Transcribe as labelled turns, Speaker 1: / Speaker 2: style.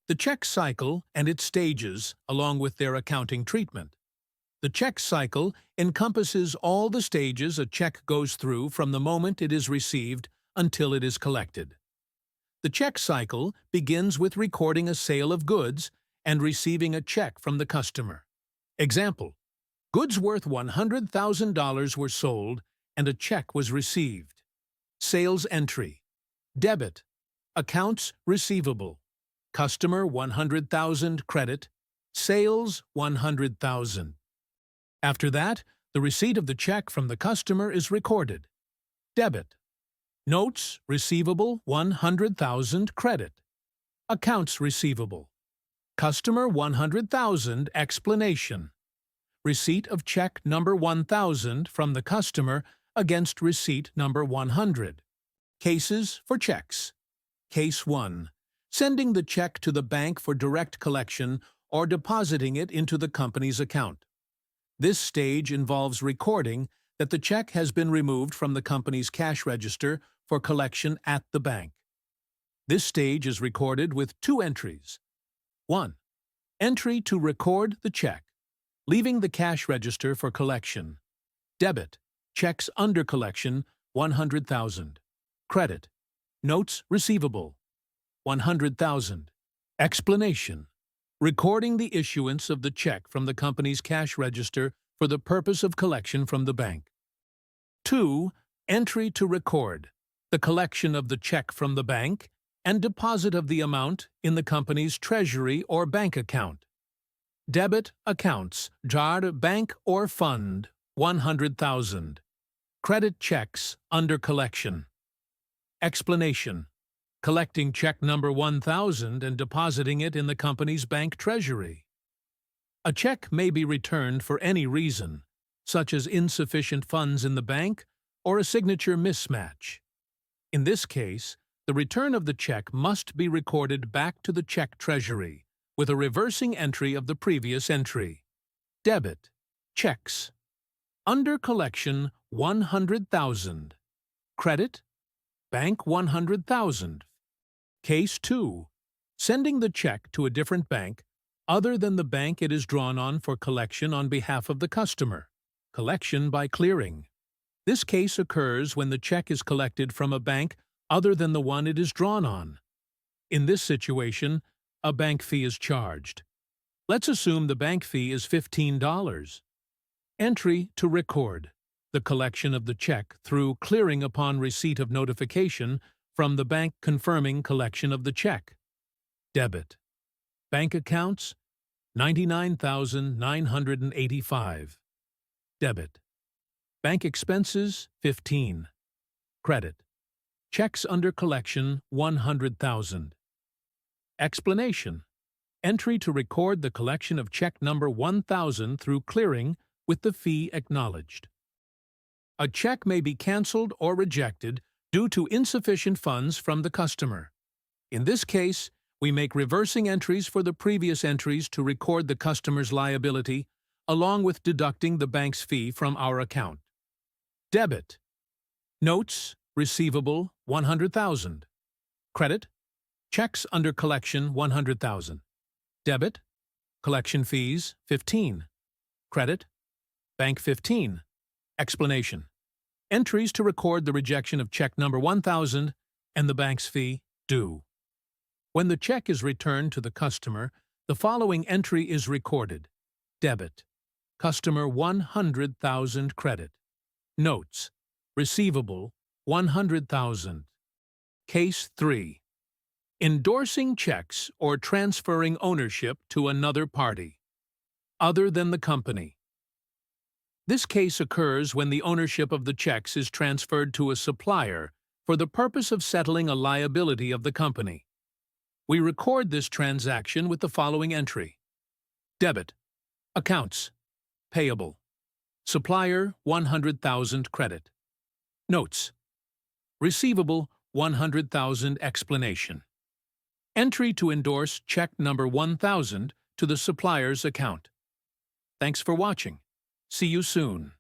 Speaker 1: The check cycle and its stages, along with their accounting treatment. The check cycle encompasses all the stages a check goes through from the moment it is received until it is collected. The check cycle begins with recording a sale of goods and receiving a check from the customer. Example: goods worth $100,000 were sold and a check was received. Sales entry: debit, accounts receivable, customer $100,000 credit, sales $100,000. After that, the receipt of the check from the customer is recorded. Debit, notes receivable $100,000 credit, accounts receivable, customer $100,000 explanation, receipt of check number 1,000 from the customer against receipt number 100. Cases for checks. Case 1. Sending the check to the bank for direct collection or depositing it into the company's account. This stage involves recording that the check has been removed from the company's cash register for collection at the bank. This stage is recorded with two entries. 1. Entry to record the check, leaving the cash register for collection. Debit, checks under collection, $100,000. Credit, notes receivable, $100,000. Explanation: recording the issuance of the check from the company's cash register for the purpose of collection from the bank. 2. Entry to record the collection of the check from the bank and deposit of the amount in the company's treasury or bank account. Debit accounts, jar bank or fund, $100,000. Credit checks under collection. Explanation: collecting check number 1,000 and depositing it in the company's bank treasury. A check may be returned for any reason, such as insufficient funds in the bank or a signature mismatch. In this case, the return of the check must be recorded back to the check treasury with a reversing entry of the previous entry. Debit, checks. Under collection, $100,000. Credit, bank $100,000. Case 2. Sending the check to a different bank other than the bank it is drawn on for collection on behalf of the customer. Collection by clearing. This case occurs when the check is collected from a bank other than the one it is drawn on. In this situation, a bank fee is charged. Let's assume the bank fee is $15. Entry to record the collection of the check through clearing upon receipt of notification from the bank confirming collection of the check. Debit. Bank accounts, $99,985. Debit. Bank expenses, $15. Credit. Checks under collection, $100,000. Explanation: entry to record the collection of check number 1,000 through clearing with the fee acknowledged. A check may be canceled or rejected due to insufficient funds from the customer. In this case, we make reversing entries for the previous entries to record the customer's liability, along with deducting the bank's fee from our account. Debit. Notes receivable, $100,000. Credit. Checks under collection, $100,000. Debit. Collection fees, $15. Credit. Bank $15. Explanation: entries to record the rejection of check number 1,000 and the bank's fee due. When the check is returned to the customer, the following entry is recorded. Debit. Customer $100,000 credit. Notes. Receivable $100,000. Case 3. Endorsing checks or transferring ownership to another party, other than the company. This case occurs when the ownership of the checks is transferred to a supplier for the purpose of settling a liability of the company. We record this transaction with the following entry. Debit. Accounts. Payable. Supplier $100,000 credit. Notes. Receivable $100,000 explanation. Entry to endorse check number 1,000 to the supplier's account. Thanks for watching. See you soon.